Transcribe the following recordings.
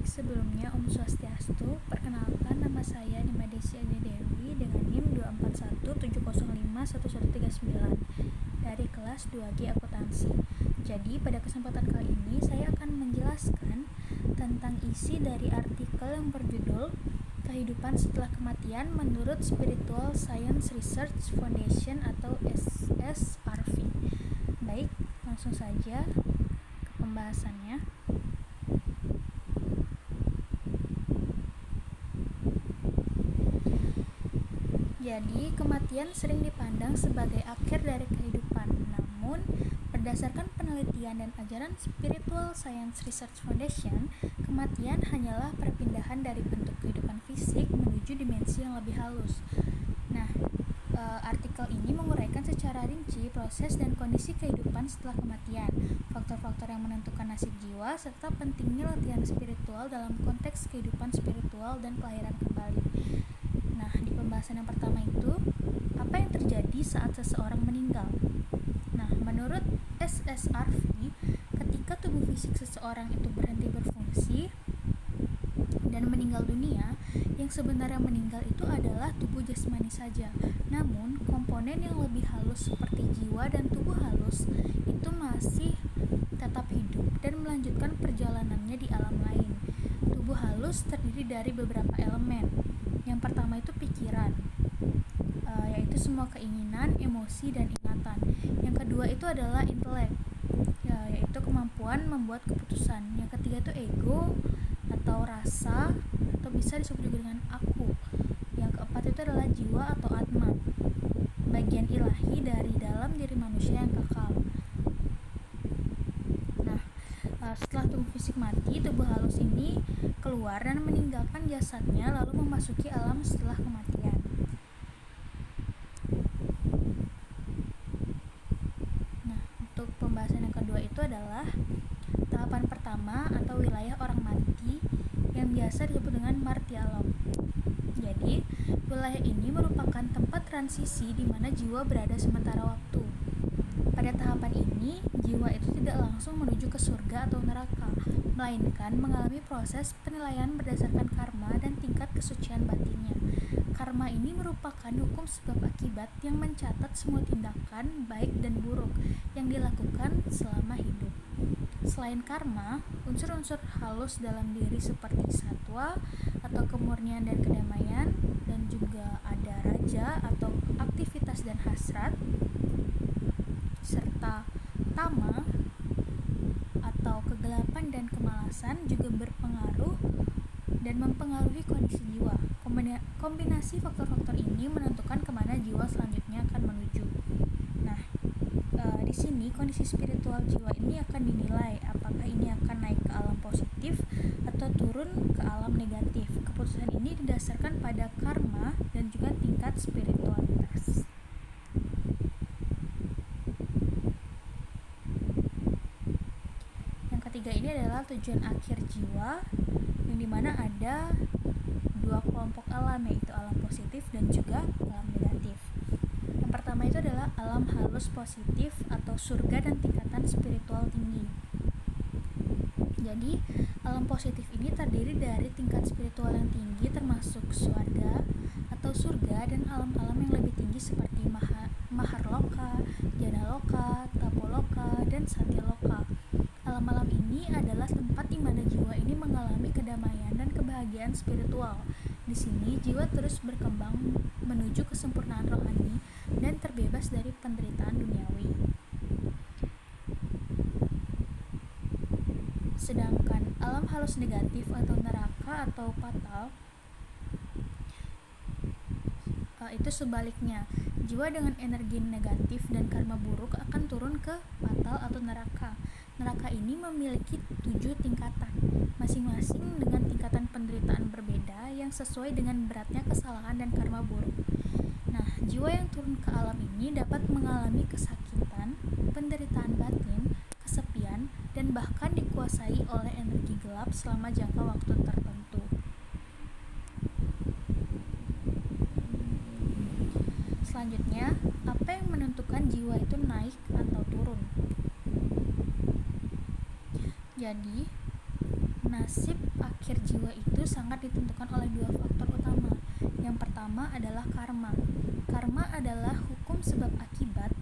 Baik, sebelumnya Om Swastiastu, perkenalkan nama saya Nima Desi Adi Dewi dengan NIM 241705139 dari kelas 2G Akuntansi. Jadi, pada kesempatan kali ini saya akan menjelaskan tentang isi dari artikel yang berjudul Kehidupan Setelah Kematian menurut Spiritual Science Research Foundation atau SSRV. Baik, langsung saja ke pembahasannya. Jadi, kematian sering dipandang sebagai akhir dari kehidupan. Namun, berdasarkan penelitian dan ajaran Spiritual Science Research Foundation, kematian hanyalah perpindahan dari bentuk kehidupan fisik menuju dimensi yang lebih halus. Nah, artikel ini menguraikan secara rinci proses dan kondisi kehidupan setelah kematian, faktor-faktor yang menentukan nasib jiwa, serta pentingnya latihan spiritual dalam konteks kehidupan spiritual dan kelahiran kembali. Nah, di pembahasan yang pertama itu, apa yang terjadi saat seseorang meninggal? Nah, menurut SSRV, ketika tubuh fisik seseorang itu berhenti berfungsi dan meninggal dunia, yang sebenarnya meninggal itu adalah tubuh jasmani saja. Namun, komponen yang lebih halus seperti jiwa dan tubuh halus itu masih tetap hidup dan melanjutkan perjalanannya di alam lain. Tubuh halus terdiri dari beberapa elemen. Yang pertama itu pikiran, yaitu semua keinginan, emosi, dan ingatan. Yang kedua itu adalah intelek, yaitu kemampuan membuat keputusan. Yang ketiga itu ego atau rasa, atau bisa disebut juga dengan aku. Yang keempat itu adalah jiwa atau atma, bagian ilahi dari dalam diri manusia yang kekal. Nah, setelah tubuh fisik mati, tubuh halus ini keluar dan meninggalkan jasadnya lalu memasuki alam setelah kematian. Nah, untuk pembahasan yang kedua itu adalah tahapan pertama atau wilayah orang mati yang biasa disebut dengan martialom. Jadi, wilayah ini merupakan tempat transisi di mana jiwa berada sementara waktu. Pada tahapan ini, jiwa itu tidak langsung menuju ke surga atau neraka, melainkan mengalami proses penilaian berdasarkan karma dan tingkat kesucian batinnya. Karma ini merupakan hukum sebab akibat yang mencatat semua tindakan baik dan buruk yang dilakukan selama hidup. Selain karma, unsur-unsur halus dalam diri seperti satwa atau kemurnian dan kedamaian, dan juga ada raja atau aktivitas dan hasrat, serta tama atau kegelapan dan kemalasan juga berpengaruh dan mempengaruhi kondisi jiwa. Kombinasi faktor-faktor ini menentukan kemana jiwa selanjutnya akan menuju. Nah, di sini kondisi spiritual jiwa ini akan dinilai apakah ini akan naik ke alam positif atau turun ke alam negatif. Keputusan ini didasarkan pada karma dan juga tingkat spiritualitas. Yang ketiga ini adalah tujuan akhir jiwa, yang dimana ada dua kelompok alam, yaitu alam positif dan juga alam negatif. Yang pertama itu adalah alam halus positif atau surga dan tingkatan spiritual tinggi. Jadi, alam positif ini terdiri dari tingkat spiritual yang tinggi termasuk swarga atau surga dan alam-alam yang lebih tinggi seperti maharloka, janaloka, tapoloka, dan satyaloka. Alam-alam ini adalah tempat di mana jiwa ini mengalami kedamaian dan kebahagiaan spiritual. Di sini, jiwa terus berkembang menuju kesempurnaan rohani dan terbebas dari penderitaan duniawi. Sedangkan alam halus negatif atau neraka atau fatal itu sebaliknya. Jiwa dengan energi negatif dan karma buruk akan turun ke fatal atau neraka. Neraka ini memiliki 7 tingkatan, masing-masing dengan tingkatan penderitaan berbeda yang sesuai dengan beratnya kesalahan dan karma buruk. Nah, jiwa yang turun ke alam ini dapat mengalami kesakitan, penderitaan batin, kesepian, dan bahkan dikuasai oleh energi gelap selama jangka waktu tertentu. Selanjutnya, apa yang menentukan jiwa itu naik atau turun? Jadi, Nasib akhir jiwa itu sangat ditentukan oleh dua faktor utama. Yang pertama adalah karma. Karma adalah hukum sebab akibat.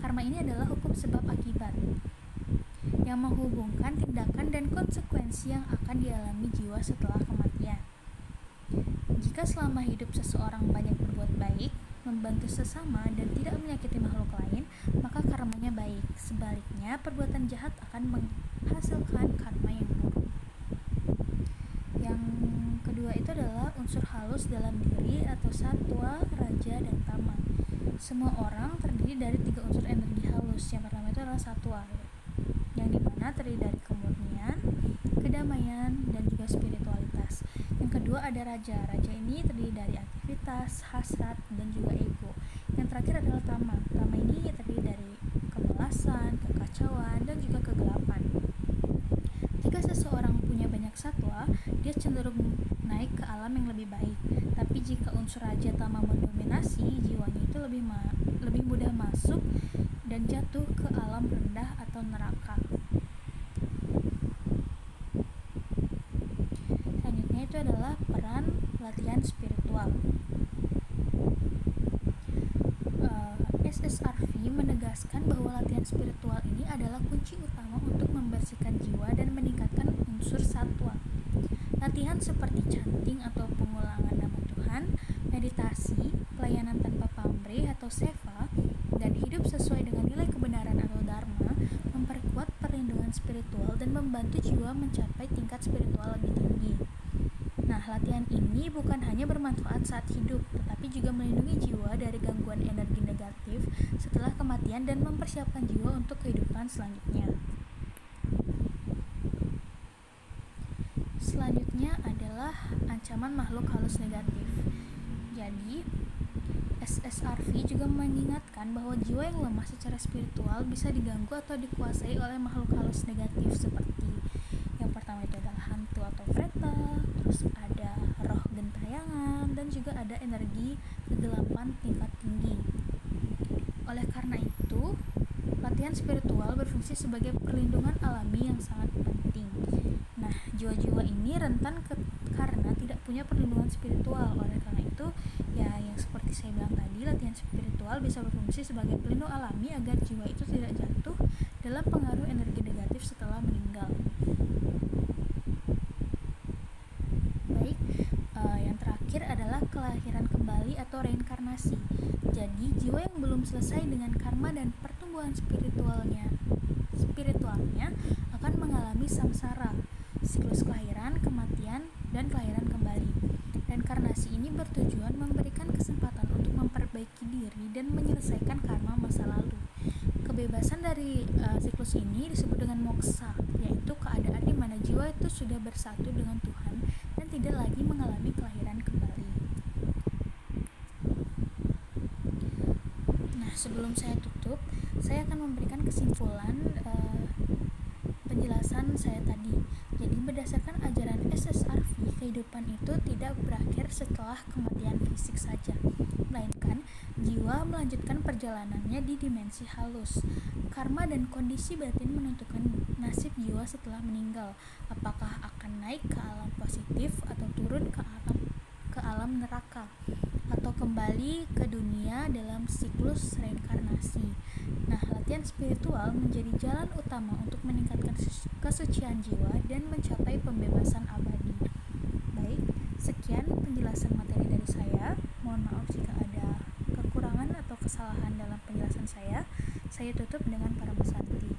Karma ini adalah hukum sebab akibat yang menghubungkan tindakan dan konsekuensi yang akan dialami jiwa setelah kematian. Jika selama hidup seseorang banyak berbuat baik, membantu sesama, dan tidak menyakiti makhluk lain, maka karmanya baik. Sebaliknya, perbuatan jahat akan menghasilkan karma yang buruk. Yang kedua itu adalah unsur halus dalam diri atau satwa, raja, dan tama. Semua orang terdiri dari 3 unsur energi halus. Yang pertama itu adalah satwa, yang dimana terdiri dari kemurnian, kedamaian, dan juga spiritualitas. Yang kedua ada raja. Raja ini terdiri dari aktivitas, hasrat, dan juga ego. Yang terakhir adalah tama. Tama ini terdiri dari kemalasan, kekacauan, dan juga kegelapan. Jika seseorang punya banyak satwa, dia cenderung naik ke alam yang lebih baik. Tapi jika unsur raja tama mendominasi, jiwanya itu lebih mudah masuk dan jatuh ke alam rendah atau neraka. Selanjutnya itu adalah peran latihan spiritual. SSRV menegaskan bahwa latihan spiritual ini adalah kunci utama untuk membersihkan jiwa dan meningkatkan unsur satwa. Latihan seperti chanting atau pengulangan nama Tuhan, meditasi, pelayanan tanpa pamrih atau seva, dan hidup sesuai dengan nilai kebenaran atau dharma memperkuat perlindungan spiritual dan membantu jiwa mencapai tingkat spiritual lebih tinggi. Nah, latihan ini bukan hanya bermanfaat saat hidup, tetapi juga melindungi jiwa dari gangguan energi negatif setelah kematian dan mempersiapkan jiwa untuk kehidupan selanjutnya. Selanjutnya adalah ancaman makhluk halus negatif. Jadi, SSRV juga mengingatkan bahwa jiwa yang lemah secara spiritual bisa diganggu atau dikuasai oleh makhluk halus negatif seperti yang pertama itu adalah hantu atau vreta, terus ada roh gentayangan, dan juga ada energi kegelapan tingkat tinggi. Oleh karena itu, latihan spiritual berfungsi sebagai perlindungan alami yang sangat penting. Nah, jiwa-jiwa ini rentan karena tidak punya perlindungan spiritual. Oleh karena itu, ya yang seperti saya bilang tadi, latihan spiritual bisa berfungsi sebagai pelindung alami agar jiwa itu tidak jatuh dalam pengaruh energi negatif setelah meninggal. Baik, yang terakhir adalah kelahiran kembali atau reinkarnasi. Jadi, jiwa yang belum selesai dengan karma dan pertumbuhan spiritualnya akan mengalami samsara, siklus kelahiran, kematian, dan kelahiran kembali. Reinkarnasi ini bertujuan memberikan kesempatan untuk memperbaiki diri dan menyelesaikan karma masa lalu. Kebebasan dari siklus ini disebut dengan moksa, yaitu keadaan di mana jiwa itu sudah bersatu dengan Tuhan dan tidak lagi mengalami kelahiran kembali. Nah, sebelum saya tutup, saya akan memberikan kesimpulan penjelasan saya tadi. Jadi, berdasarkan ajaran SSRV, kehidupan itu tidak berakhir setelah kematian fisik saja, melainkan jiwa melanjutkan perjalanannya di dimensi halus. Karma dan kondisi batin menentukan nasib jiwa setelah meninggal, apakah akan naik ke alam positif atau turun ke alam neraka, atau kembali ke dunia dalam siklus reinkarnasi. Nah, latihan spiritual menjadi jalan utama untuk meningkatkan kesucian jiwa dan mencapai pembebasan abadi. Baik, sekian penjelasan materi dari saya. Mohon maaf jika ada kekurangan atau kesalahan dalam penjelasan saya. Saya tutup dengan para pesanti.